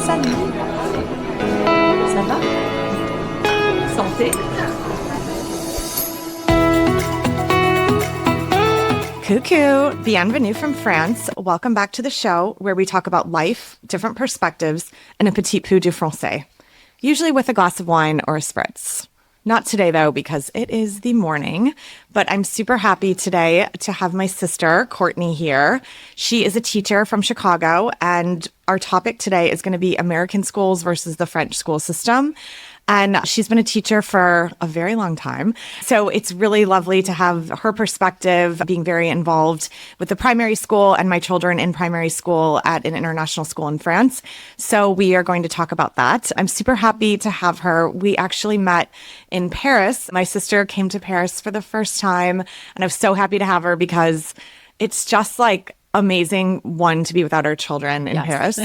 Salut. Ça va? Santé. Coucou, bienvenue from France. Welcome back to the show where we talk about life, different perspectives, and a petit peu du français, usually with a glass of wine or a spritz. Not today, though, because it is the morning, but I'm super happy today to have my sister, Courtney, here. She is a teacher from Chicago, and our topic today is going to be American schools versus the French school system. And she's been a teacher for a very long time. So it's really lovely to have her perspective, being very involved with the primary school and my children in primary school at an international school in France. So we are going to talk about that. I'm super happy to have her. We actually met in Paris. My sister came to Paris for the first time, and I'm so happy to have her because it's just like amazing, one, to be without our children in Paris.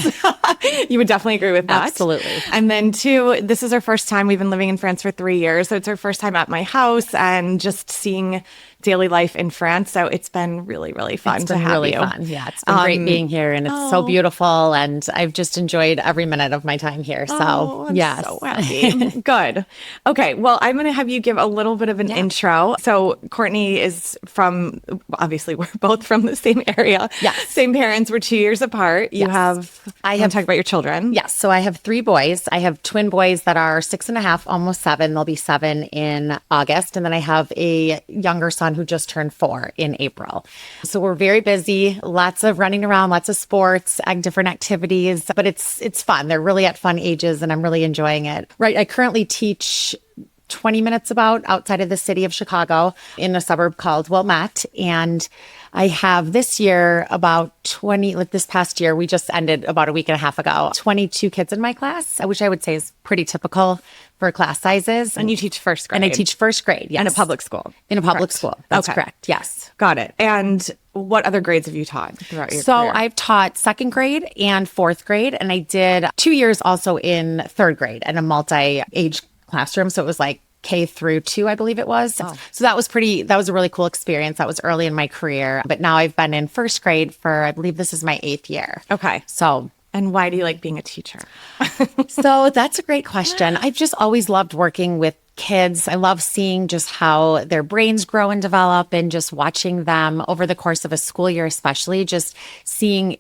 You would definitely agree with that. Absolutely. And then two, this is our first time. We've been living in France for 3 years. So it's our first time at my house and just seeing daily life in France. So it's been really, really fun to have really you. Fun. Yeah, it's been great being here, and it's so beautiful. And I've just enjoyed every minute of my time here. So I'm yes. so happy. Good. Okay. Well, I'm going to have you give a little bit of an intro. So Courtney is from, obviously, we're both from the same area. Yes. Same parents. We're 2 years apart. You I have talk about your children. Yes. So I have 3 boys. I have twin boys that are 6.5, almost 7. They'll be 7 in August. And then I have a younger son who just turned 4 in April. So we're very busy, lots of running around, lots of sports, different activities, but it's fun. They're really at fun ages and I'm really enjoying it. Right. I currently teach 20 minutes about outside of the city of Chicago in a suburb called Wilmette. And I have this year about 20, like this past year, we just ended about a week and a half ago, 22 kids in my class, which I would say is pretty typical for class sizes. And you teach first grade. And I teach first grade, yes. In a public school. In a public school. That's correct. Yes. Got it. And what other grades have you taught throughout your So career? I've taught second grade and fourth grade. And I did 2 years also in third grade in a multi-age classroom. So it was like K through 2, I believe it was. Oh. So that was a really cool experience. That was early in my career. But now I've been in first grade for, I believe this is my 8th year. Okay. So. And why do you like being a teacher? So that's a great question. I've just always loved working with kids. I love seeing just how their brains grow and develop and just watching them over the course of a school year, especially just seeing,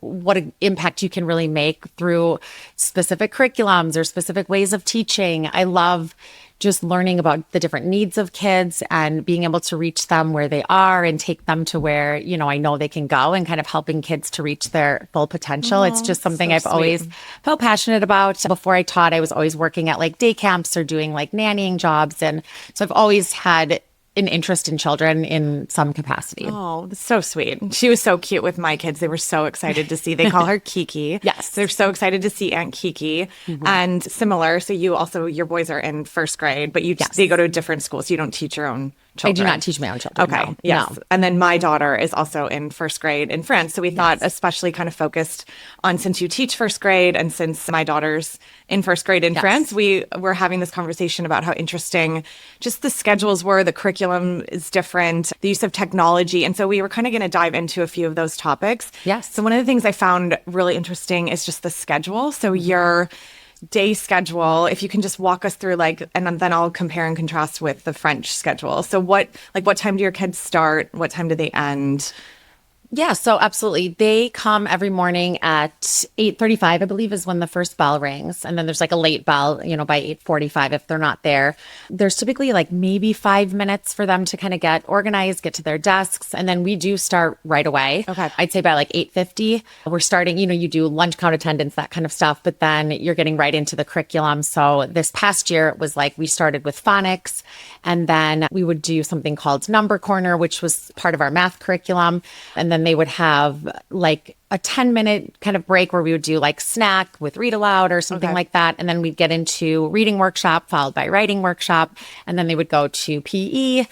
what an impact you can really make through specific curriculums or specific ways of teaching. I love just learning about the different needs of kids and being able to reach them where they are and take them to where, I know they can go, and kind of helping kids to reach their full potential. It's just something I've always felt passionate about. Before I taught, I was always working at like day camps or doing like nannying jobs. And so I've always had an interest in children in some capacity. Oh, that's so sweet. She was so cute with my kids. They were so excited to see. They call her Kiki. Yes. They're so excited to see Aunt Kiki. Mm-hmm. And similar, so your boys are in first grade, but they go to different schools. You don't teach your own children. I do not teach my own children. Okay. No. Yes. No. And then my daughter is also in first grade in France. So we thought, especially kind of focused on, since you teach first grade and since my daughter's in first grade in France, we were having this conversation about how interesting just the schedules were. The curriculum is different, the use of technology. And so we were kind of going to dive into a few of those topics. Yes. So one of the things I found really interesting is just the schedule. So your day schedule, if you can just walk us through and then I'll compare and contrast with the French schedule. So what time do your kids start? What time do they end? Yeah, so absolutely. They come every morning at 8:35, I believe, is when the first bell rings. And then there's like a late bell, by 8:45 if they're not there. There's typically like maybe 5 minutes for them to kind of get organized, get to their desks. And then we do start right away. Okay. I'd say by like 8:50, we're starting, you do lunch count attendance, that kind of stuff, but then you're getting right into the curriculum. So this past year, it was like we started with phonics, and then we would do something called Number Corner, which was part of our math curriculum. And then they would have like a 10-minute kind of break where we would do like snack with read aloud or something like that. And then we'd get into reading workshop followed by writing workshop. And then they would go to PE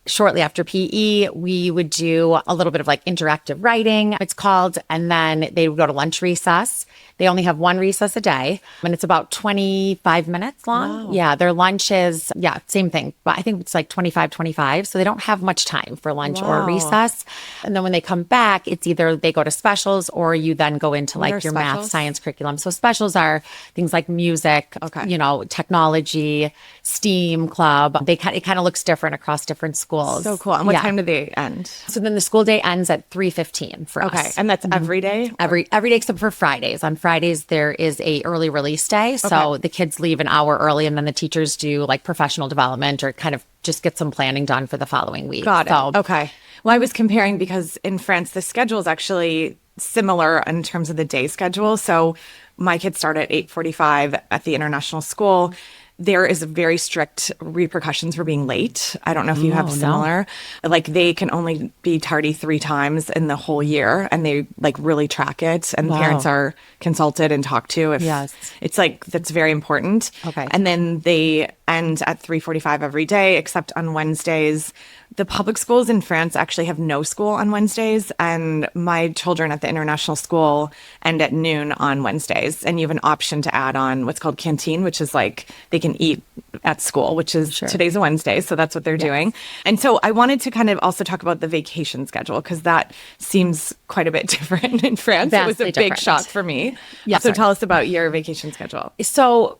shortly after PE, we would do a little bit of like interactive writing, it's called. And then they would go to lunch recess. They only have one recess a day, and it's about 25 minutes long. Wow. Yeah, their lunch is, same thing. But I think it's like 25. So they don't have much time for lunch or Wow. recess. And then when they come back, it's either they go to specials or you then go into What are like your math, specials? science curriculum. So specials are things like music, Okay. technology, STEAM club. It kind of looks different across different schools. So cool. And what Yeah. time do they end? So then the school day ends at 3:15 for Okay. us. And that's every day? Every day except for Fridays. On Fridays, there is a early release day. So Okay. the kids leave an hour early and then the teachers do like professional development or kind of just get some planning done for the following week. Got it. So, Okay. Well, I was comparing because in France, the schedule is actually similar in terms of the day schedule. So my kids start at 8:45 at the international school. There is very strict repercussions for being late. I don't know if you have no. similar. Like they can only be tardy 3 times in the whole year, and they like really track it. And Wow. parents are consulted and talked to. If Yes. it's like that's very important. Okay. And then they end at 3:45 every day, except on Wednesdays. The public schools in France actually have no school on Wednesdays, and my children at the international school end at noon on Wednesdays. And you have an option to add on what's called canteen, which is like they can eat at school, which is today's a Wednesday, so that's what they're doing. And so I wanted to kind of also talk about the vacation schedule because that seems quite a bit different in France. It was a Vastly big different. shock for me. Yeah, So sorry. tell us about your vacation schedule. So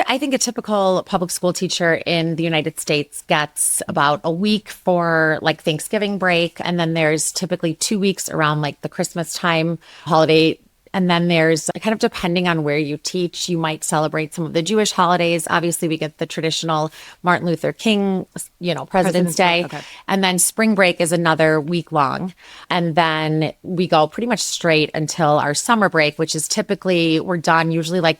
I think a typical public school teacher in the United States gets about a week for like Thanksgiving break. And then there's typically 2 weeks around like the Christmas time holiday. And then there's kind of depending on where you teach, you might celebrate some of the Jewish holidays. Obviously, we get the traditional Martin Luther King, President's Day. Okay. And then spring break is another week long. And then we go pretty much straight until our summer break, which is typically we're done usually like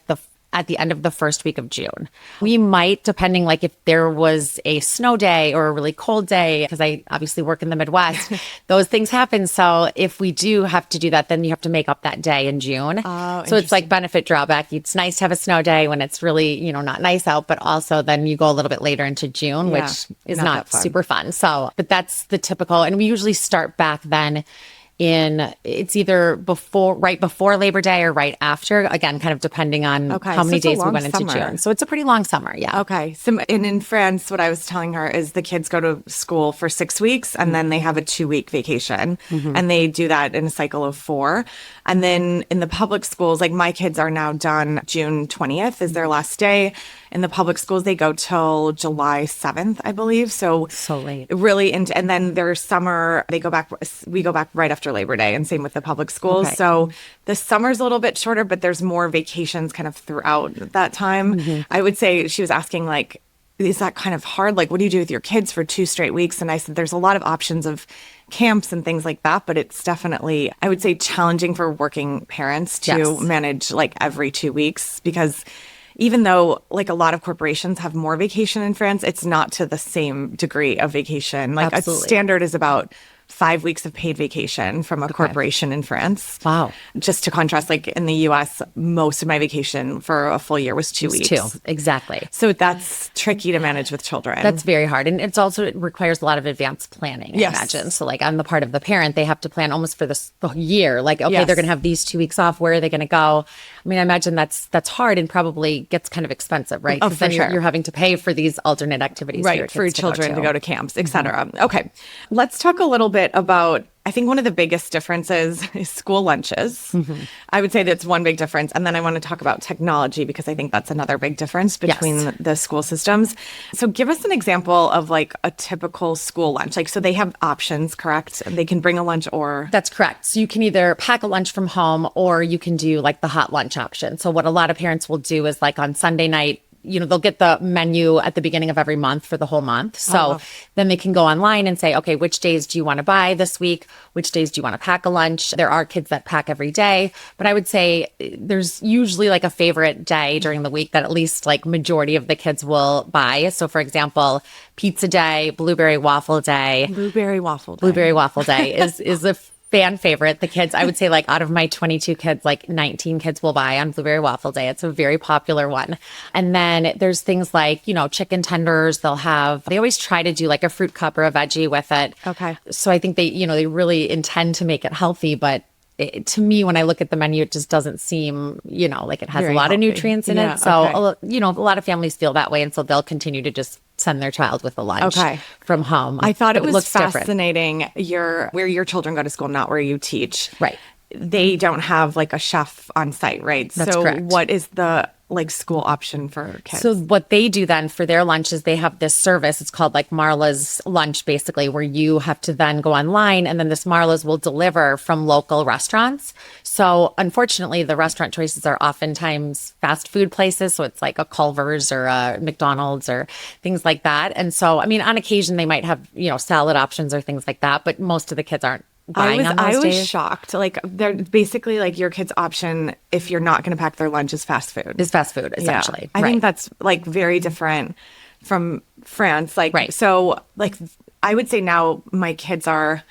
at the end of the first week of June. We might, depending like if there was a snow day or a really cold day, because I obviously work in the Midwest, those things happen. So if we do have to do that, then you have to make up that day in June. Oh, so it's like benefit drawback. It's nice to have a snow day when it's really, not nice out, but also then you go a little bit later into June, Yeah, which is not not that fun. super fun. So, but that's the typical, and we usually start back then it's either right before Labor Day or right after, again, kind of depending on Okay, how so many it's a days we long went into summer. June. So it's a pretty long summer. Yeah. Okay. So in France, what I was telling her is the kids go to school for 6 weeks and then they have a 2-week vacation. And they do that in a cycle of 4. And then in the public schools, like my kids are now done June 20th is their last day. In the public schools, they go till July 7th, I believe. So late. Really, and then their summer, we go back right after Labor Day, and same with the public schools. Okay. So the summer's a little bit shorter, but there's more vacations kind of throughout that time. I would say she was asking like, is that kind of hard? Like, what do you do with your kids for 2 straight weeks? And I said, there's a lot of options of camps and things like that, but it's definitely, I would say, challenging for working parents to Yes. manage like every 2 weeks because even though like a lot of corporations have more vacation in France, it's not to the same degree of vacation. Like Absolutely. a standard is about 5 weeks of paid vacation from a corporation in France. Wow. Just to contrast, like in the US, most of my vacation for a full year was 2 weeks. 2. Exactly. So that's tricky to manage with children. That's very hard. And it requires a lot of advanced planning, I Yes. imagine. So like on the part of the parent, they have to plan almost for the year. Like, okay, Yes. they're going to have these 2 weeks off. Where are they going to go? I mean, I imagine that's hard and probably gets kind of expensive, right? Oh, 'Cause for then sure. you're having to pay for these alternate activities right for kids children to go to camps, etc. Okay, let's talk a little bit about. I think one of the biggest differences is school lunches. I would say that's one big difference, and then I want to talk about technology because I think that's another big difference between the school systems. So, give us an example of like a typical school lunch. Like, so they have options, correct? They can bring a lunch or That's correct. So you can either pack a lunch from home or you can do like the hot lunch option. So what a lot of parents will do is like on Sunday night, they'll get the menu at the beginning of every month for the whole month. So then they can go online and say, okay, which days do you want to buy this week? Which days do you want to pack a lunch? There are kids that pack every day, but I would say there's usually like a favorite day during the week that at least like majority of the kids will buy. So for example, pizza day, blueberry waffle day. blueberry waffle day. Blueberry waffle day is a fan favorite. The kids, I would say like out of my 22 kids, like 19 kids will buy on Blueberry Waffle Day. It's a very popular one. And then there's things like, chicken tenders. They always try to do like a fruit cup or a veggie with it. Okay. So I think they really intend to make it healthy, but to me, when I look at the menu, it just doesn't seem, like it has Very a lot healthy. of nutrients in Yeah, it. So, okay. a lot of families feel that way. And so they'll continue to just send their child with a lunch from home. I thought it But was looks different. fascinating. Where your children go to school, not where you teach. Right. They don't have like a chef on site, right? That's so correct. what is the school option for kids? So what they do then for their lunch is they have this service. It's called like Marla's lunch, basically, where you have to then go online and then this Marla's will deliver from local restaurants. So unfortunately, the restaurant choices are oftentimes fast food places. So it's like a Culver's or a McDonald's or things like that. And so, on occasion they might have, salad options or things like that, but most of the kids aren't buying on those I was days. shocked. Like they're basically like your kid's option if you're not going to pack their lunch is fast food. Is fast food, essentially. I think that's like very different from France. Like, Right. So like I would say now my kids are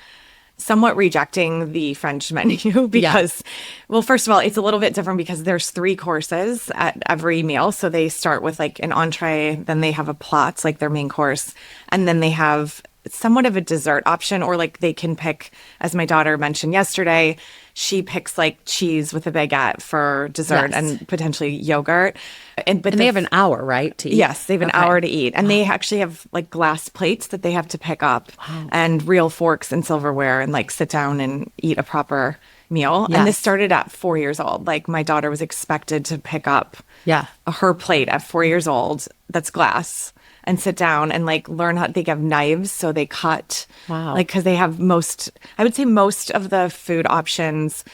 somewhat rejecting the French menu because, well, first of all, it's a little bit different because there's 3 courses at every meal. So they start with like an entree, then they have a plat, like their main course, and then they have somewhat of a dessert option, or like they can pick, as my daughter mentioned yesterday, she picks like cheese with a baguette for dessert Yes. and potentially yogurt. But And they have an hour, right, to eat? Yes, they have an hour to eat. And they actually have like glass plates that they have to pick up and real forks and silverware and like sit down and eat a proper meal. And this Yes. started at 4 years old. Like my daughter was expected to pick up Yeah. her plate at 4 years old that's glass and sit down and like learn how they have knives. So they cut, Wow. like, cause they have I would say most of the food options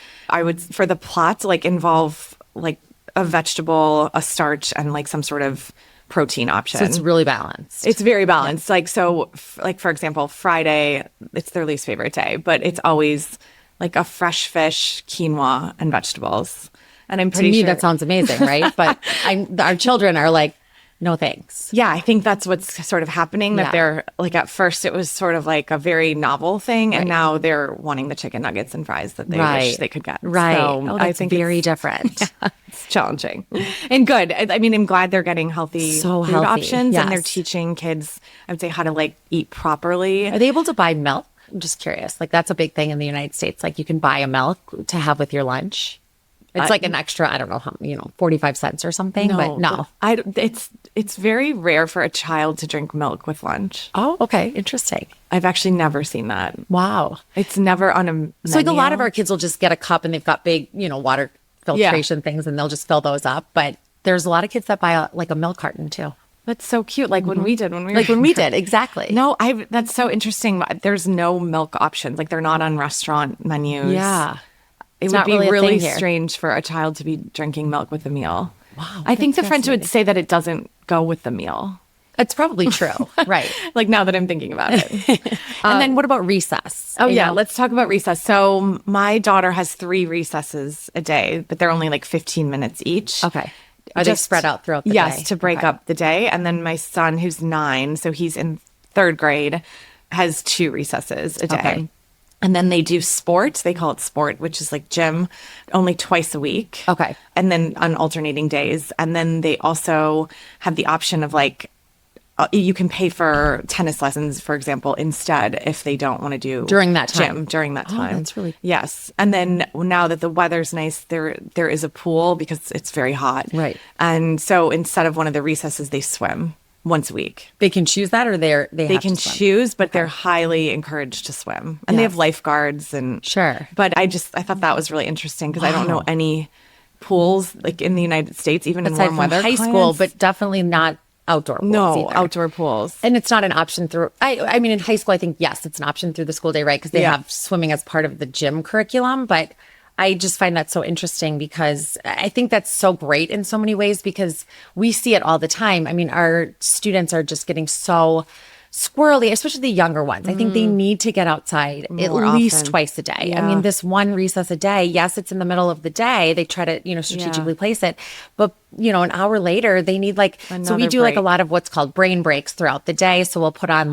for the plat, like involve like a vegetable, a starch, and like some sort of protein option. So it's really balanced. It's very balanced. Like, so like, for example, Friday, it's their least favorite day, but it's always like a fresh fish, quinoa, and vegetables. And I'm to pretty me, sure that sounds amazing, right? But our children are like, no thanks. yeah, I think that's what's sort of happening. That Yeah. they're like, at first it was sort of like a very novel thing, and now they're wanting the chicken nuggets and fries that they wish they could get. Right. So I think very different. it's challenging and good. I mean, I'm glad they're getting healthy So food healthy, options, and they're yes. teaching kids, I would say, how to like eat properly. Are they able to buy milk? I'm just curious. Like that's a big thing in the United States. Like you can buy a milk to have with your lunch. It's like an extra, I don't know how, 45 cents or something, but no. It's very rare for a child to drink milk with lunch. Oh, okay. Interesting. I've actually never seen that. Wow. It's never on a menu. So like a lot of our kids will just get a cup and they've got big, water filtration things and they'll just fill those up. But there's a lot of kids that buy like a milk carton too. That's so cute. Like when we did, when we were Like when we did, exactly. No, that's so interesting. There's no milk options. Like they're not on restaurant menus. Yeah. It would not be really a really thing here. strange for a child to be drinking milk with a meal. Wow, I think the that's French would say that it doesn't go with the meal. It's probably true. Right. Like now that I'm thinking about it. And then what about recess? Oh, You yeah. know? Let's talk about recess. So my daughter has 3 recesses a day, but they're only like 15 minutes each. Okay. Are they spread out throughout the day? Yes, to break Okay. up the day. And then my son, who's 9, so he's in 3rd grade, has 2 recesses a day. Okay. And then they do sport. They call it sport, which is like gym, only twice a week. Okay. And then on alternating days. And then they also have the option of like, you can pay for tennis lessons, for example, instead if they don't want to do During that time. gym during that time. that's really- Yes. And then now that the weather's nice, there is a pool because it's very hot. Right. And so instead of one of the recesses, they swim once a week. They can choose that, or they They have can to swim? choose, but they're highly encouraged to swim. And they Yes. have lifeguards and Sure. But I thought that was really interesting because I don't know Wow. any pools like in the United States, even in Aside warm from weather. high school, climates. but definitely not outdoor pools no either. outdoor pools. And it's not an option through. I mean, in high school, I think yes, it's an option through the school day, right? Because they Yeah. have swimming as part of the gym curriculum. But I just find that so interesting because I think that's so great in so many ways because we see it all the time. I mean, our students are just getting so squirrely, especially the younger ones. I think they need to get outside at More least often. twice a day. I Yeah. mean, this one recess a day, yes, it's in the middle of the day. They try to, strategically place it, but an hour later, they need so we Another do like a break. lot of what's called brain breaks throughout the day. So we'll put on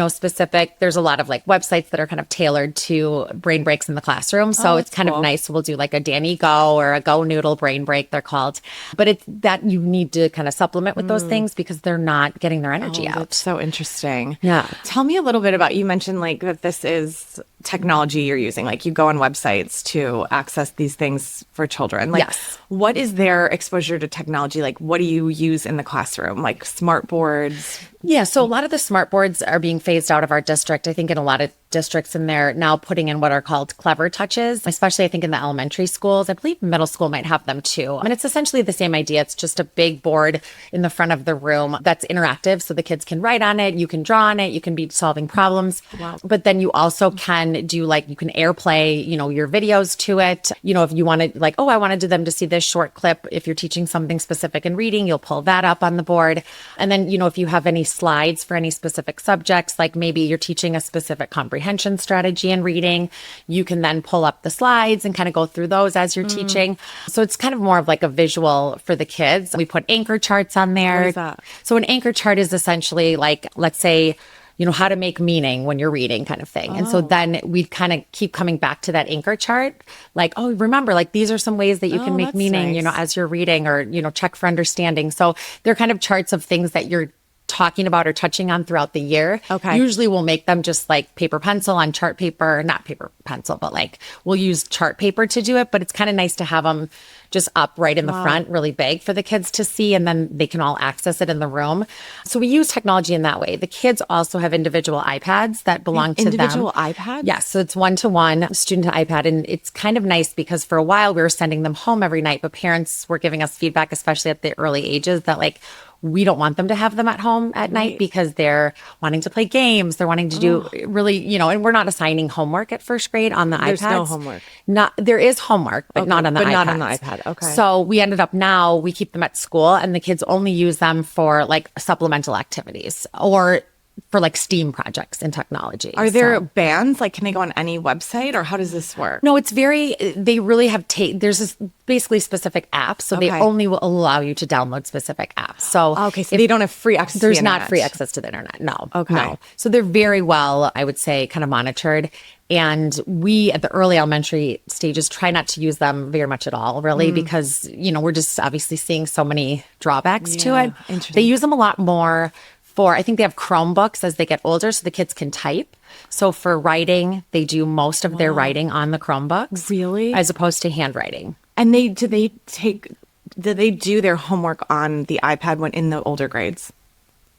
specific, there's a lot of like websites that are kind of tailored to brain breaks in the classroom. So it's that's kind cool. of nice. We'll do like a Danny Go or a Go Noodle brain break, they're called. But it's that you need to kind of supplement with those things because they're not getting their energy out. That's so interesting. Yeah. Tell me a little bit about, you mentioned like that this is technology you're using. Like you go on websites to access these things for children. Like, Yes. what is their exposure to technology? Like, what do you use in the classroom? Like smart boards? Yeah, so a lot of the smart boards are being phased out of our district. I think in a lot of districts, and they're now putting in what are called clever touches, especially I think in the elementary schools. I believe middle school might have them too. And it's essentially the same idea. It's just a big board in the front of the room that's interactive. So the kids can write on it, you can draw on it, you can be solving problems. Wow. But then you also can do you can airplay, your videos to it. If you wanted I wanted them to see this short clip. If you're teaching something specific in reading, you'll pull that up on the board. And then, if you have any slides for any specific subjects, like maybe you're teaching a specific comprehension strategy in reading, you can then pull up the slides and kind of go through those as you're teaching. So it's kind of more of like a visual for the kids. We put anchor charts on there. What is that? So an anchor chart is essentially let's say, how to make meaning when you're reading kind of thing. And so then we kind of keep coming back to that anchor chart. Remember, these are some ways that you can make that's meaning, nice. as you're reading or, check for understanding. So they're kind of charts of things that you're talking about or touching on throughout the year. Okay. Usually we'll make them just like paper pencil on chart paper, not paper pencil, but we'll use chart paper to do it. But it's kind of nice to have them just up right in the front, really big for the kids to see, and then they can all access it in the room. So we use technology in that way. The kids also have individual iPads that belong to them. Individual iPads? Yes. So it's one-to-one student to iPad. And it's kind of nice because for a while we were sending them home every night, but parents were giving us feedback, especially at the early ages, that we don't want them to have them at home at night because they're wanting to play games. They're wanting to do really, and we're not assigning homework at first grade on the iPads. There's no homework. There is homework, but not on the iPad. Not on the iPad. Okay. So we ended up now we keep them at school and the kids only use them for supplemental activities or for STEAM projects in technology. Are there bans? Can they go on any website, or how does this work? No, they really have there's this basically specific apps. So they Okay. only will allow you to download specific apps. So Okay, so they don't have free access to the there's not internet. free access to the internet. No. Okay. No. So they're very well, I would say, kind of monitored. And we at the early elementary stages try not to use them very much at all, really, because, we're just obviously seeing so many drawbacks to Yeah, it. interesting. They use them a lot more I think they have Chromebooks as they get older so the kids can type. So for writing, they do most of their writing on the Chromebooks. Really? As opposed to handwriting. And do they do their homework on the iPad when in the older grades?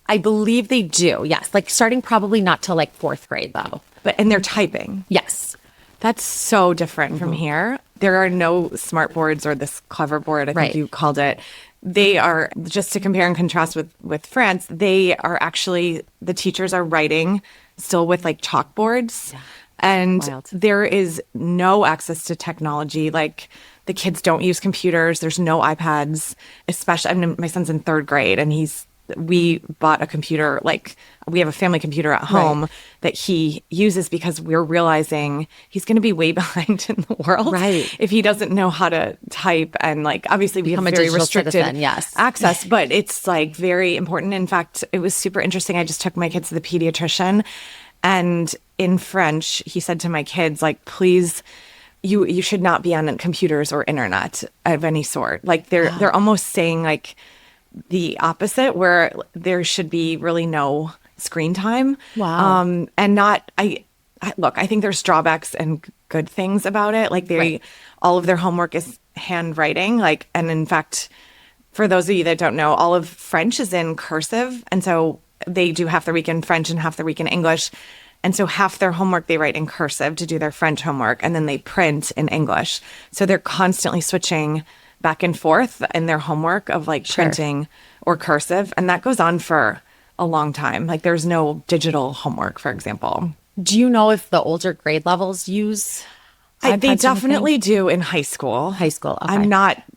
I believe they do, yes. Starting probably not till fourth grade, though. And they're typing. Yes. That's so different from here. There are no smart boards or this clever board, I think Right. you called it. They are, just to compare and contrast with France, they are actually, the teachers are writing still with chalkboards. And Wild. there is no access to technology. The kids don't use computers. There's no iPads, especially, my son's in third grade and we bought a computer, we have a family computer at home that he uses because we're realizing he's going to be way behind in the world Right. if he doesn't know how to type. And obviously we Become a have very digital restricted citizen, yes. access, but it's very important. In fact, it was super interesting. I just took my kids to the pediatrician, and in French, he said to my kids, please, you should not be on computers or internet of any sort. They're almost saying the opposite, where there should be really no screen time. Wow. And not, look, I think there's drawbacks and good things about it. Right. All of their homework is handwriting. And in fact, for those of you that don't know, all of French is in cursive. And so they do half their week in French and half their week in English. And so half their homework they write in cursive to do their French homework, and then they print in English. So they're constantly switching back and forth in their homework of printing or cursive. And that goes on for a long time. There's no digital homework, for example. Do you know if the older grade levels use They iPads or anything? definitely do in high school. High school, okay.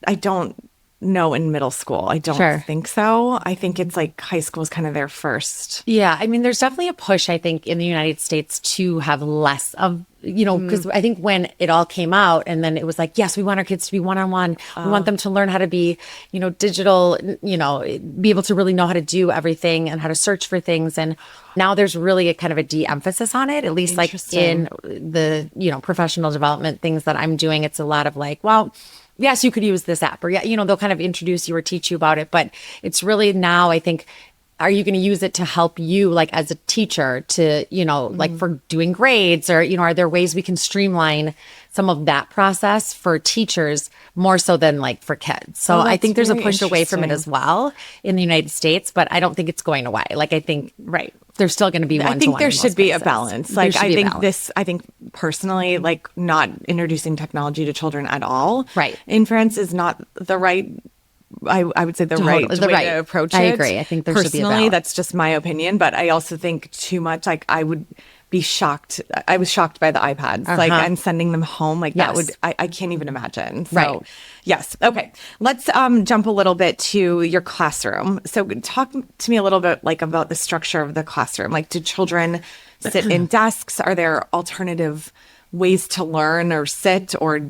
I don't know in middle school. I don't Sure. think so. I think it's like high school is kind of their first. Yeah, I mean, there's definitely a push, I think, in the United States to have less of, because I think when it all came out and then it was like, yes, we want our kids to be one-on-one. We want them to learn how to be, digital, be able to really know how to do everything and how to search for things. And now there's really a kind of a de-emphasis on it, at least like in the, professional development things that I'm doing. It's a lot of like, well, yes, you could use this app, or they'll kind of introduce you or teach you about it. But it's really now, I think, are you going to use it to help you, like as a teacher, to like for doing grades, or are there ways we can streamline some of that process for teachers more so than like for kids? So I think there's a push away from it as well in the United States, but I don't think it's going away. Like I think there's still going to be one. I think there should be a balance. Like I think personally, like not introducing technology to children at all in France is not the right. I would say the right way to approach it. I agree. I think there should be a balance. Personally, that's just my opinion, but I also think too much. Like I would be shocked. I was shocked by the iPads. Like and sending them home. Like that would. I can't even imagine. So yes. Okay. Let's jump a little bit to your classroom. So talk to me a little bit like about the structure of the classroom. Like, do children sit in desks? Are there alternative ways to learn or sit, or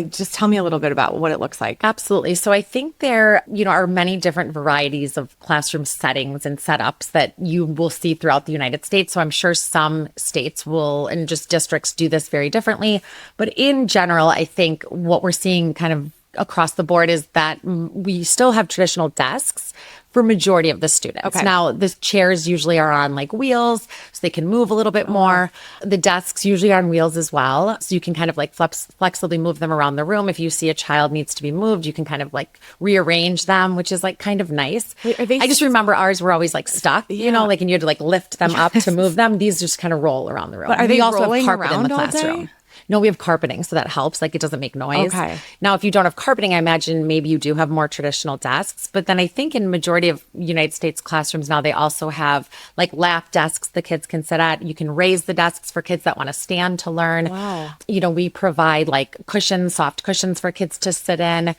just tell me a little bit about what it looks like. Absolutely. So I think there, are many different varieties of classroom settings and setups that you will see throughout the United States. So I'm sure some states will, and just districts do this very differently. But in general, I think what we're seeing kind of across the board is that we still have traditional desks for majority of the students. Okay. Now, the chairs usually are on like wheels, so they can move a little bit more. The desks usually are on wheels as well, so you can kind of like flexibly move them around the room. If you see a child needs to be moved, you can kind of like rearrange them, which is like kind of nice. Wait, I just remember ours were always like stuck, and you had to like lift them up to move them. These just kind of roll around the room. But are they also have carpet around in the classroom? No, we have carpeting, so that helps. Like, it doesn't make noise. Okay. Now, if you don't have carpeting, I imagine maybe you do have more traditional desks. But then I think in majority of United States classrooms now, they also have like lap desks the kids can sit at. You can raise the desks for kids that want to stand to learn. Wow. We provide like cushions, soft cushions for kids to sit in.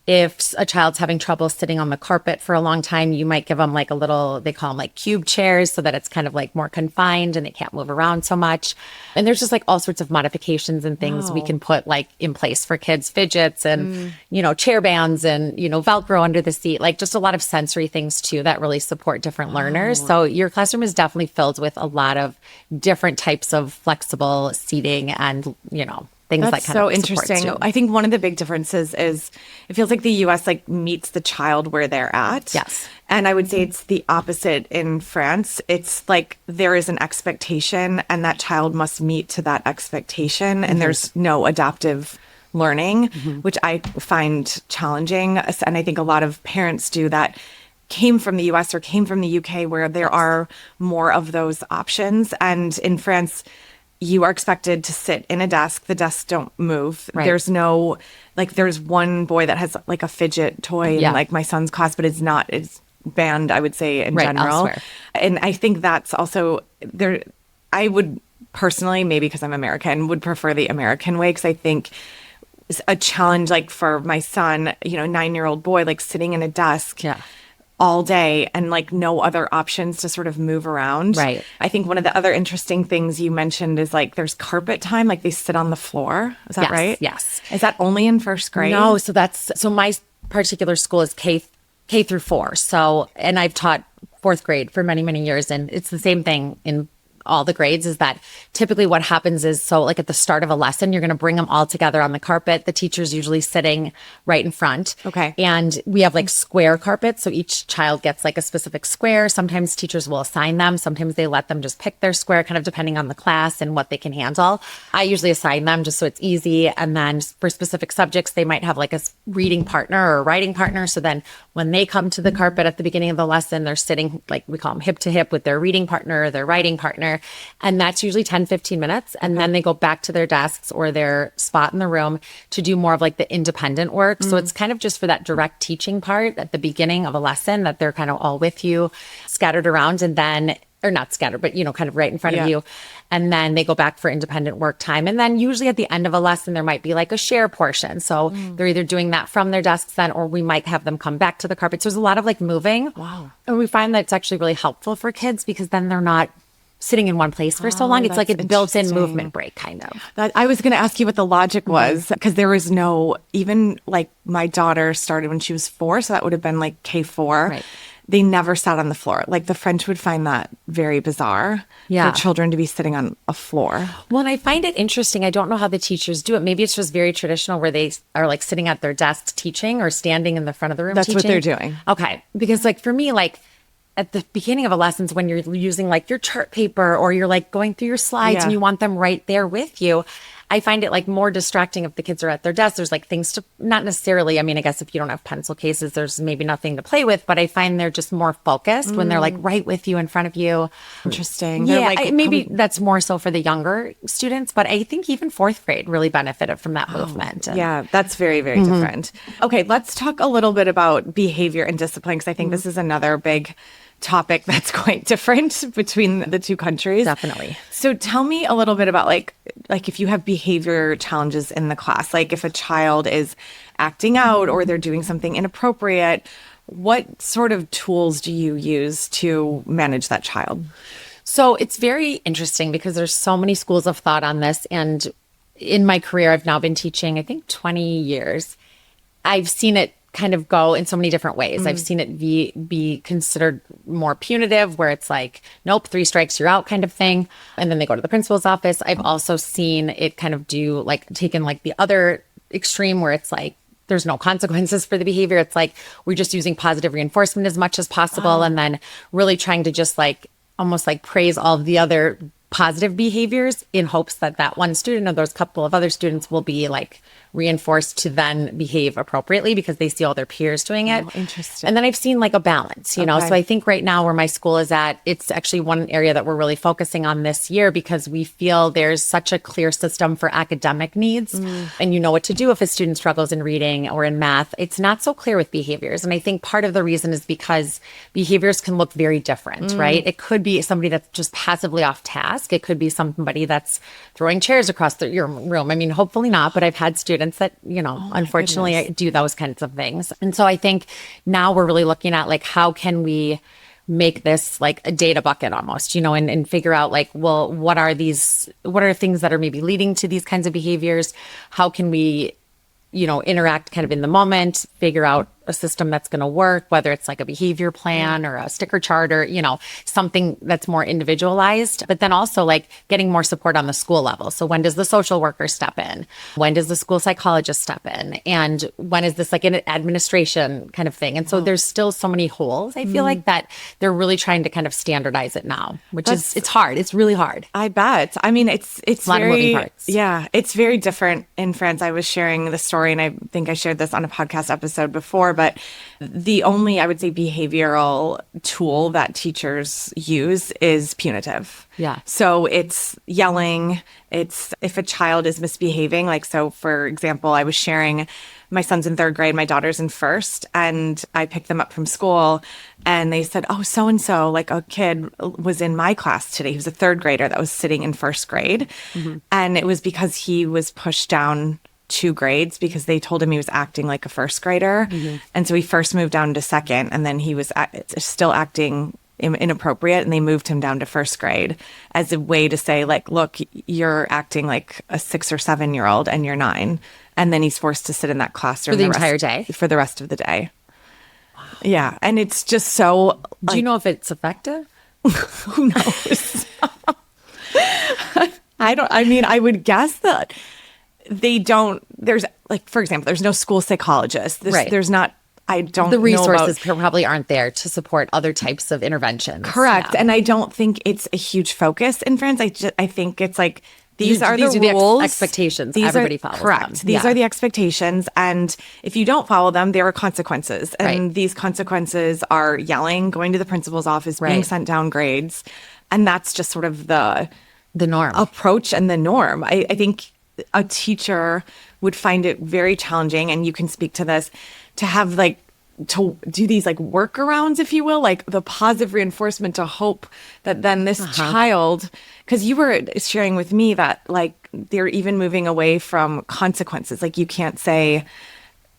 If a child's having trouble sitting on the carpet for a long time, you might give them like a little, they call them like cube chairs, so that it's kind of like more confined and they can't move around so much. And there's just like all sorts of modifications and things we can put like in place for kids, fidgets and, chair bands and, Velcro under the seat, like just a lot of sensory things too that really support different learners. So your classroom is definitely filled with a lot of different types of flexible seating and, things That's that kind so of interesting. too. I think one of the big differences is it feels like the US like meets the child where they're at. Yes. And I would say it's the opposite in France. It's like there is an expectation and that child must meet to that expectation. And there's no adaptive learning, which I find challenging. And I think a lot of parents do that came from the US or came from the UK where there are more of those options. And in France, you are expected to sit in a desk. The desks don't move. Right. There's no, like, there's one boy that has like a fidget toy in like my son's class, but it's banned, I would say, in general. Elsewhere. And I think that's also there. I would personally, maybe because I'm American, would prefer the American way, because I think a challenge like for my son, 9-year-old boy, like sitting in a desk all day and like no other options to sort of move around. Right. I think one of the other interesting things you mentioned is like there's carpet time, like they sit on the floor. Is that right? Yes. Is that only in first grade? No, so my particular school is K through 4. So, and I've taught 4th grade for many, many years, and it's the same thing in all the grades. Is that typically what happens is, so like at the start of a lesson, you're going to bring them all together on the carpet. The teacher's usually sitting right in front. Okay. And we have like square carpets. So each child gets like a specific square. Sometimes teachers will assign them. Sometimes they let them just pick their square, kind of depending on the class and what they can handle. I usually assign them just so it's easy. And then for specific subjects, they might have like a reading partner or a writing partner. So then when they come to the carpet at the beginning of the lesson, they're sitting, like we call them hip to hip, with their reading partner or their writing partner. And that's usually 10, 15 minutes. And then they go back to their desks or their spot in the room to do more of like the independent work. So it's kind of just for that direct teaching part at the beginning of a lesson, that they're kind of all with you, scattered around. And then or not scattered, but, kind of right in front of Yeah. you. And then they go back for independent work time. And then usually at the end of a lesson, there might be like a share portion. So they're either doing that from their desks then, or we might have them come back to the carpet. So there's a lot of like moving. Wow. And we find that it's actually really helpful for kids because then they're not sitting in one place for so long. It's like a that's built-in interesting. movement break kind of. I was going to ask you what the logic was, because there was no, even like my daughter started when she was 4, so that would have been like K4. Right. They never sat on the floor. Like the French would find that very bizarre Yeah. for children to be sitting on a floor. Well, and I find it interesting. I don't know how the teachers do it. Maybe it's just very traditional where they are like sitting at their desks teaching or standing in the front of the room That's teaching. what they're doing. Okay. Because like for me, like at the beginning of a lessons when you're using like your chart paper or you're like going through your slides Yeah. and you want them right there with you, I find it like more distracting if the kids are at their desks. There's like things to, not necessarily, I mean, I guess if you don't have pencil cases, there's maybe nothing to play with, but I find they're just more focused when they're like right with you in front of you. Interesting. They're Yeah, like, maybe that's more so for the younger students, but I think even 4th grade really benefited from that movement. And- yeah, that's very, very different. Okay, let's talk a little bit about behavior and discipline, because I think this is another big topic that's quite different between the two countries. Definitely. So tell me a little bit about like if you have behavior challenges in the class, like if a child is acting out or they're doing something inappropriate, what sort of tools do you use to manage that child? So it's very interesting because there's so many schools of thought on this. And in my career, I've now been teaching, I think 20 years. I've seen it kind of go in so many different ways. I've seen it be considered more punitive, where it's like, nope, 3 strikes, you're out kind of thing. And then they go to the principal's office. I've also seen it kind of do like taken like the other extreme where it's like, there's no consequences for the behavior. It's like, we're just using positive reinforcement as much as possible. And then really trying to just like, almost like praise all of the other positive behaviors in hopes that that one student or those couple of other students will be like reinforced to then behave appropriately because they see all their peers doing it. Oh, interesting. And then I've seen like a balance, you know? Okay. So I think right now where my school is at, it's actually one area that we're really focusing on this year because we feel there's such a clear system for academic needs and you know what to do if a student struggles in reading or in math. It's not so clear with behaviors. And I think part of the reason is because behaviors can look very different, right? It could be somebody that's just passively off task. It could be somebody that's throwing chairs across your room. I mean, hopefully not, but I've had students that, you know, unfortunately do those kinds of things. And so I think now we're really looking at like, how can we make this like a data bucket almost, you know, and figure out like, well, what are things that are maybe leading to these kinds of behaviors? How can we, you know, interact kind of in the moment, figure out a system that's going to work, whether it's like a behavior plan or a sticker chart or, you know, something that's more individualized, but then also like getting more support on the school level. So when does the social worker step in? When does the school psychologist step in? And when is this like an administration kind of thing? And so there's still so many holes. I feel like that they're really trying to kind of standardize it now, which is, it's hard. It's really hard. I bet. I mean, it's a lot of very, moving parts. yeah, it's very different in France. I was sharing the story, and I think I shared this on a podcast episode before, but the only, I would say, behavioral tool that teachers use is punitive. Yeah. So it's yelling. It's if a child is misbehaving, like, so for example, I was sharing my son's in 3rd grade, my daughter's in 1st, and I picked them up from school and they said, oh, so-and-so, like a kid was in my class today. He was a 3rd grader that was sitting in 1st grade. And it was because he was pushed down 2 grades because they told him he was acting like a 1st grader. And so he first moved down to 2nd, and then he was still acting inappropriate, and they moved him down to 1st grade as a way to say, like, look, you're acting like a 6 or 7-year-old and you're 9. And then he's forced to sit in that classroom For the entire day? For the rest of the day. Yeah. And it's just so, Do you know if it's effective? who knows? I would guess that they don't, there's like, for example, there's no school psychologist. Right. There's not, I don't The know resources about, probably aren't there to support other types of interventions. correct. Yeah. And I don't think it's a huge focus in France. I think it's like, these are these the are the rules. Expectations. These Everybody are, follows correct. them. These Yeah. are the expectations. And if you don't follow them, there are consequences. And Right. these consequences are yelling, going to the principal's office, being Right. sent down grades. And that's just sort of the norm. approach and the norm. I think a teacher would find it very challenging, and you can speak to this, to have like to do these like workarounds, if you will, like the positive reinforcement to hope that then this child, because you were sharing with me that like they're even moving away from consequences. Like you can't say,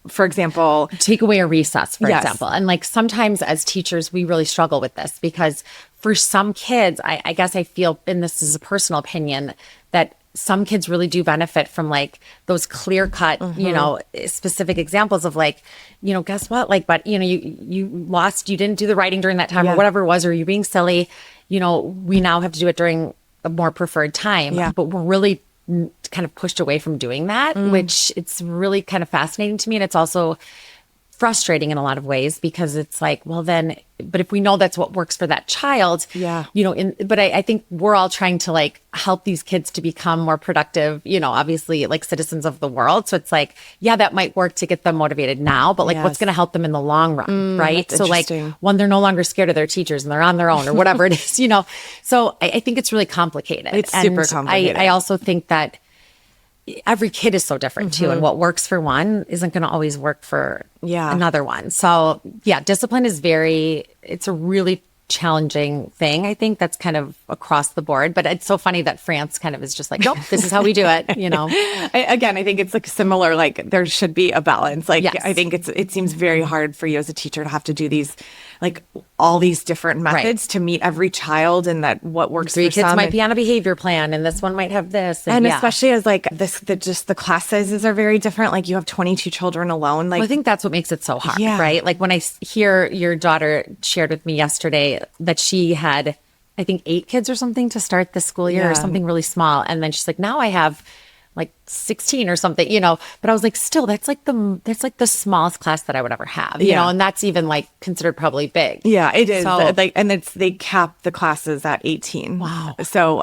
for example, take away a recess, for Yes. example. And like sometimes as teachers, we really struggle with this because for some kids, I guess I feel, and this is a personal opinion, that some kids really do benefit from like those clear cut, you know, specific examples of like, you know, guess what? Like, but you know, you lost, you didn't do the writing during that time or whatever it was, or you're being silly, you know, we now have to do it during a more preferred time, but we're really kind of pushed away from doing that, which it's really kind of fascinating to me. And it's also frustrating in a lot of ways because it's like, well then, but if we know that's what works for that child, you know, but I think we're all trying to like help these kids to become more productive, you know, obviously like citizens of the world. So it's like, yeah, that might work to get them motivated now, but like what's going to help them in the long run, right? So like when they're no longer scared of their teachers and they're on their own or whatever it is, you know. So I think it's really complicated. It's super complicated. I also think that every kid is so different too. And what works for one isn't going to always work for another one. So yeah, discipline is it's a really challenging thing. I think that's kind of across the board, but it's so funny that France kind of is just like, nope, this is how we do it, you know? I think it's like similar, like there should be a balance. Like, I think it seems very hard for you as a teacher to have to do these, like all these different methods to meet every child and that what works for some. 3 kids might be on a behavior plan and this one might have this. And especially as like just the class sizes are very different. Like you have 22 children alone. Like I think that's what makes it so hard, right? Like when I hear your daughter shared with me yesterday that she had, I think 8 kids or something to start the school year or something really small. And then she's like, now I have like 16 or something, you know, but I was like, still, that's like the smallest class that I would ever have, you know, and that's even like considered probably big. Yeah, it is. So, like, and they cap the classes at 18. Wow. So,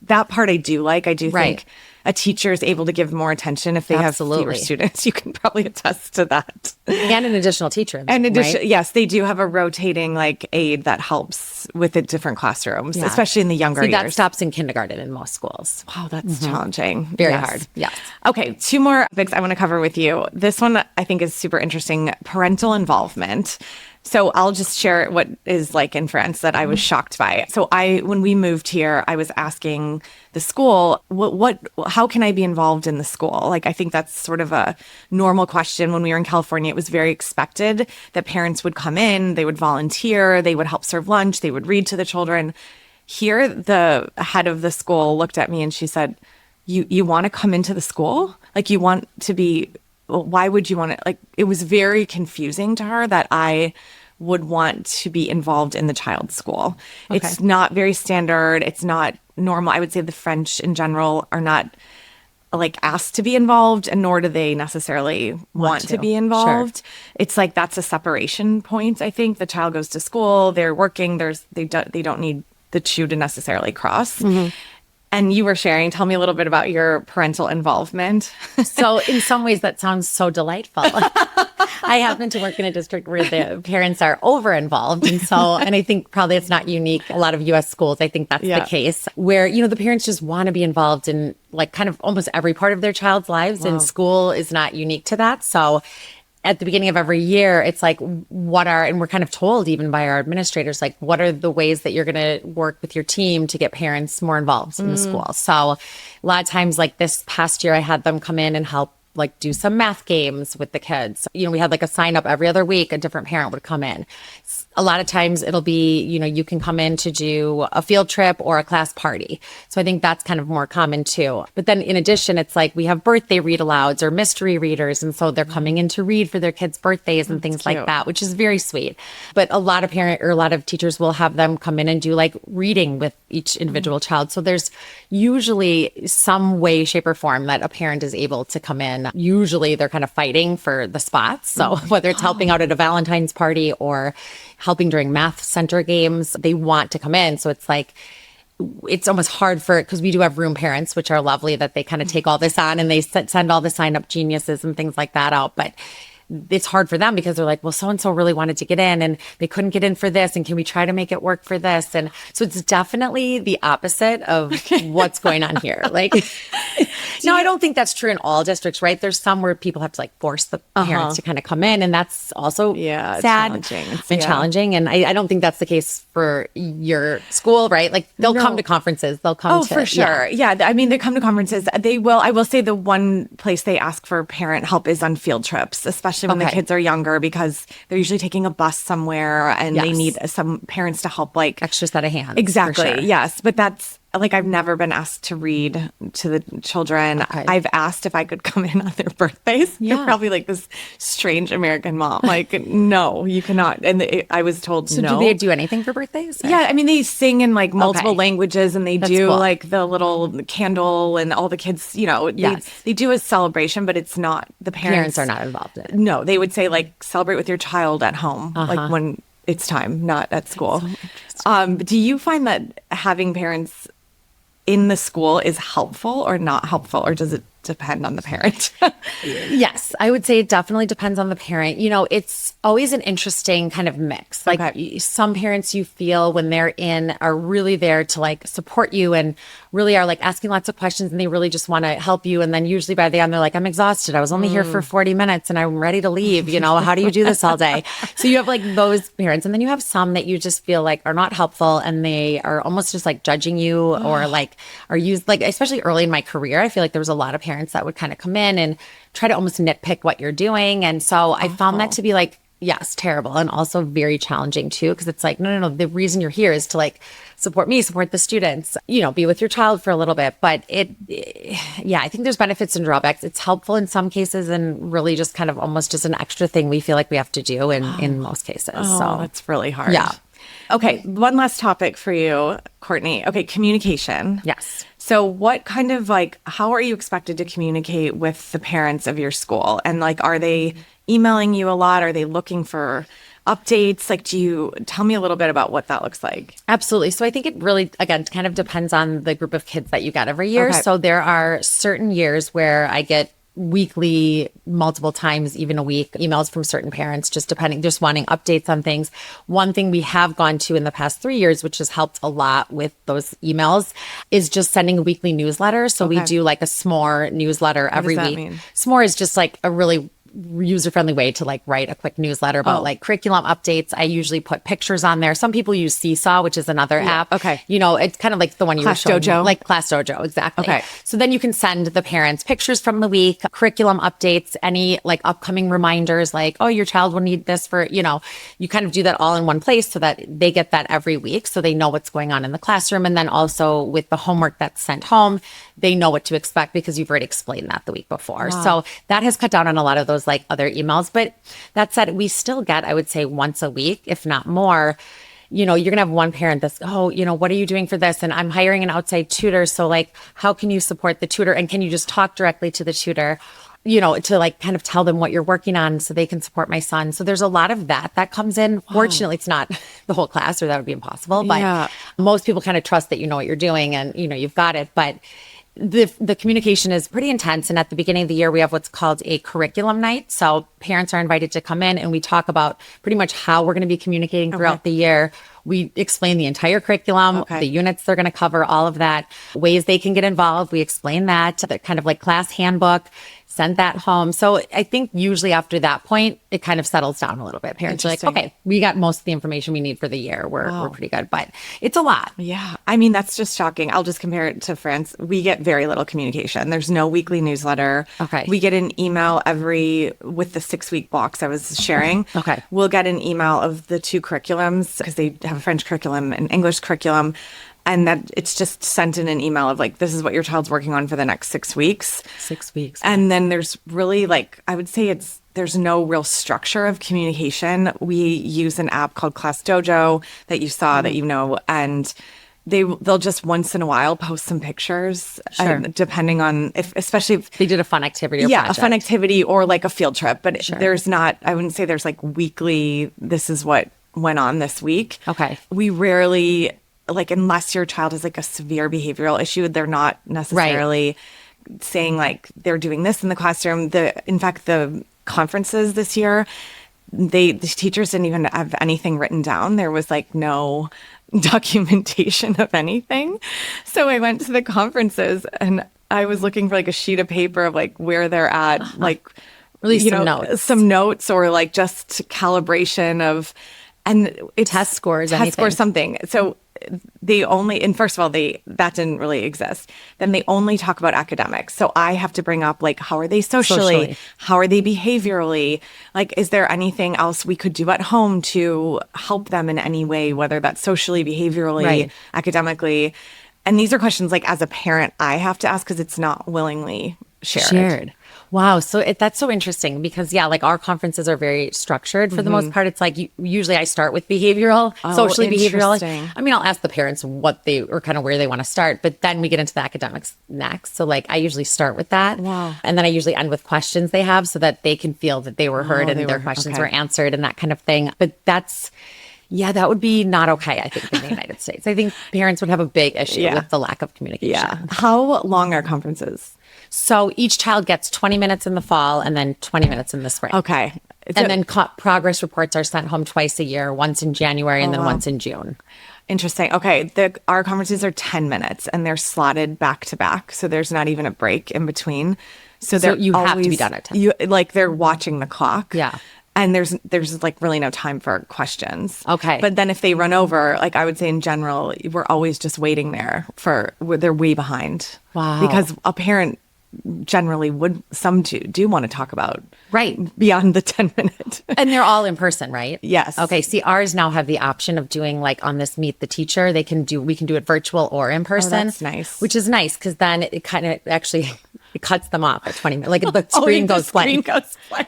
that part I do like. I do think a teacher is able to give more attention if they have fewer students. You can probably attest to that. And an additional teacher. Yes, they do have a rotating like aide that helps with the different classrooms, especially in the younger years. That stops in kindergarten in most schools. Wow, that's challenging. Very hard. Yes. Okay, 2 more topics I want to cover with you. This one I think is super interesting, parental involvement. So I'll just share what is like in France that I was shocked by. So when we moved here, I was asking the school, how can I be involved in the school? Like, I think that's sort of a normal question. When we were in California, it was very expected that parents would come in, they would volunteer, they would help serve lunch, they would read to the children. Here, the head of the school looked at me and she said, you want to come into the school? Like, you want to be, why would you want to, like, it was very confusing to her that I would want to be involved in the child's school. Okay. It's not very standard. It's not normal. I would say the French in general are not like asked to be involved, and nor do they necessarily want to be involved. Sure. It's like that's a separation point. I think the child goes to school, they're working, they don't need the two to necessarily cross. And you were sharing, tell me a little bit about your parental involvement. So in some ways that sounds so delightful. I happen to work in a district where the parents are over involved. And I think probably it's not unique. A lot of US schools, I think that's the case where, you know, the parents just want to be involved in like kind of almost every part of their child's lives. And school is not unique to that. So at the beginning of every year, it's like, and we're kind of told even by our administrators, like, what are the ways that you're going to work with your team to get parents more involved in the school? So a lot of times, like this past year, I had them come in and help like do some math games with the kids. You know, we had like a sign up every other week, a different parent would come in. A lot of times it'll be, you know, you can come in to do a field trip or a class party. So I think that's kind of more common too. But then in addition, it's like we have birthday read alouds or mystery readers. And so they're coming in to read for their kids' birthdays and things like that, which is very sweet. But a lot of teachers will have them come in and do like reading with each individual child. So there's usually some way, shape, or form that a parent is able to come in. Usually they're kind of fighting for the spots. So whether it's helping out at a Valentine's party or helping during math center games, they want to come in. So it's like, it's almost hard because we do have room parents, which are lovely that they kind of take all this on and they send all the sign up geniuses and things like that out. But it's hard for them because they're like, well, so-and-so really wanted to get in and they couldn't get in for this. And can we try to make it work for this? And so it's definitely the opposite of what's going on here. Like, no, I don't think that's true in all districts, right? There's some where people have to like force the parents to kind of come in. And that's also sad challenging. and challenging. And I don't think that's the case for your school, right? Like they'll come to conferences. They'll come to. Oh, for sure. Yeah. I mean, they come to conferences. They will. I will say the one place they ask for parent help is on field trips, especially when the kids are younger, because they're usually taking a bus somewhere and they need some parents to help, like extra set of hands. Exactly. Sure. Yes. But that's like, I've never been asked to read to the children. I've asked if I could come in on their birthdays. Yeah. They're probably like this strange American mom. Like, no, you cannot. And I was told So no. do they do anything for birthdays? Or? Yeah, I mean, they sing in like multiple languages, and they do cool. like the little candle, and all the kids, you know, they do a celebration, but it's not the parents are not involved in it. No, they would say like celebrate with your child at home, like when it's time, not at school. Do you find that having parents in the school is helpful or not helpful, or does it depend on the parent? Yes, I would say it definitely depends on the parent. You know, it's always an interesting kind of mix. Like some parents you feel when they're in are really there to like support you and really are like asking lots of questions, and they really just want to help you. And then usually by the end, they're like, I'm exhausted. I was only here for 40 minutes and I'm ready to leave. You know, how do you do this all day? So you have like those parents. And then you have some that you just feel like are not helpful, and they are almost just like judging you or like are used like, especially early in my career, I feel like there was a lot of parents that would kind of come in and try to almost nitpick what you're doing. And so I found that to be like, yes, terrible. And also very challenging too, because it's like, no. The reason you're here is to like support me, support the students, you know, be with your child for a little bit. But I think there's benefits and drawbacks. It's helpful in some cases and really just kind of almost just an extra thing we feel like we have to do in most cases. So that's really hard. Yeah. Okay, one last topic for you, Courtney. Okay, communication. Yes. So what kind of like, how are you expected to communicate with the parents of your school? And like, are they emailing you a lot? Are they looking for updates? Like, tell me a little bit about what that looks like? Absolutely. So I think it really, again, kind of depends on the group of kids that you get every year. Okay. So there are certain years where I get weekly, multiple times, even a week, emails from certain parents, just wanting updates on things. One thing we have gone to in the past 3 years, which has helped a lot with those emails, is just sending a weekly newsletter. So we do like a s'more newsletter every week. Mean? S'more is just like a really user-friendly way to like write a quick newsletter about like curriculum updates. I usually put pictures on there. Some people use Seesaw, which is another app. Okay. You know, it's kind of like the one you Class were showing Dojo. me, like Class Dojo, exactly. Okay. So then you can send the parents pictures from the week, curriculum updates, any like upcoming reminders, like, oh, your child will need this for, you know, you kind of do that all in one place so that they get that every week. So they know what's going on in the classroom. And then also with the homework that's sent home, they know what to expect because you've already explained that the week before. Wow. So that has cut down on a lot of those like other emails. But that said, we still get, I would say, once a week, if not more. You know, you're going to have one parent that's, oh, you know, what are you doing for this? And I'm hiring an outside tutor. So like, how can you support the tutor? And can you just talk directly to the tutor, you know, to like kind of tell them what you're working on so they can support my son. So there's a lot of that comes in. Fortunately, it's not the whole class, or that would be impossible. But most people kind of trust that you know what you're doing and, you know, you've got it. But the communication is pretty intense. And at the beginning of the year, we have what's called a curriculum night. So parents are invited to come in and we talk about pretty much how we're going to be communicating throughout the year. We explain the entire curriculum, the units they're going to cover, all of that, ways they can get involved. We explain that, the kind of like class handbook, send that home. So I think usually after that point, it kind of settles down a little bit. Parents are like, okay, we got most of the information we need for the year. We're pretty good, but it's a lot. Yeah. I mean, that's just shocking. I'll just compare it to France. We get very little communication. There's no weekly newsletter. Okay. We get an email with the 6-week box I was sharing. Okay. We'll get an email of the two curriculums because they have a French curriculum and English curriculum. And that it's just sent in an email of like, this is what your child's working on for the next 6 weeks. 6 weeks. And then there's really like, I would say there's no real structure of communication. We use an app called Class Dojo that you saw, that you know, and they'll just once in a while post some pictures, depending on especially if they did a fun activity. Or a fun activity or like a field trip. But there's not, I wouldn't say there's like weekly, this is what went on this week. Okay. We rarely, like, unless your child has like a severe behavioral issue, they're not necessarily saying like they're doing this in the classroom. In fact, the conferences this year, the teachers didn't even have anything written down. There was like no documentation of anything. So I went to the conferences and I was looking for like a sheet of paper of like where they're at, like Really some notes or like just calibration of, and it's Test scores, test anything. scores, something. So they only, and first of all, that didn't really exist. Then they only talk about academics. So I have to bring up like, how are they socially? How are they behaviorally? Like, is there anything else we could do at home to help them in any way, whether that's socially, behaviorally, Right. academically? And these are questions like as a parent, I have to ask because it's not willingly shared. Wow. So that's so interesting because, yeah, like our conferences are very structured for the most part. It's like usually I start with behavioral, socially behavioral. Interesting. I mean, I'll ask the parents what they or kind of where they want to start, but then we get into the academics next. So like I usually start with that. Wow. And then I usually end with questions they have so that they can feel that they were heard and their questions were answered and that kind of thing. But yeah, that would be not okay, I think, in the United States. I think parents would have a big issue with the lack of communication. Yeah. How long are conferences? So each child gets 20 minutes in the fall and then 20 minutes in the spring. Okay. And then progress reports are sent home twice a year, once in January and then once in June. Interesting. Okay. Our conferences are 10 minutes and they're slotted back to back. So there's not even a break in between. So you have to be done at 10. Like they're watching the clock. Yeah. And there's like really no time for questions. Okay. But then if they run over, like I would say in general, we're always just waiting there they're way behind. Wow. Because a parent generally some do want to talk about beyond the 10-minute. And they're all in person, right? Yes. Okay. See, ours now have the option of doing like on this Meet the Teacher, we can do it virtual or in person. Oh, that's nice. Which is nice because then it kind of actually it cuts them off at 20 minutes. Like the screen goes blank.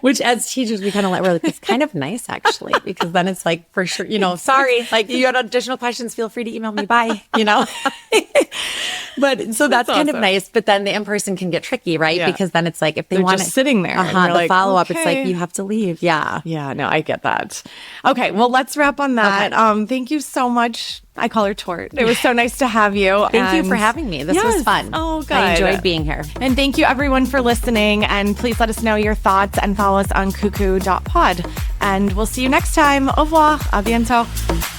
Which as teachers we kind of we're like, it's kind of nice actually, because then it's like for sure, sorry, like you had additional questions, feel free to email me, bye, But so that's kind of nice. But then the in-person can get tricky, right? Yeah. Because then it's like if they They're want just sitting there. and you're the like, follow-up, it's okay. like you have to leave. Yeah. Yeah, no, I get that. Okay, well, let's wrap on that. Okay. Thank you so much. I call her Tort. It was so nice to have you. Thank you for having me. This was fun. Oh, good. I enjoyed being here. And thank you everyone for listening. And please let us know your thoughts and follow us on cuckoo.pod. And we'll see you next time. Au revoir. À bientôt.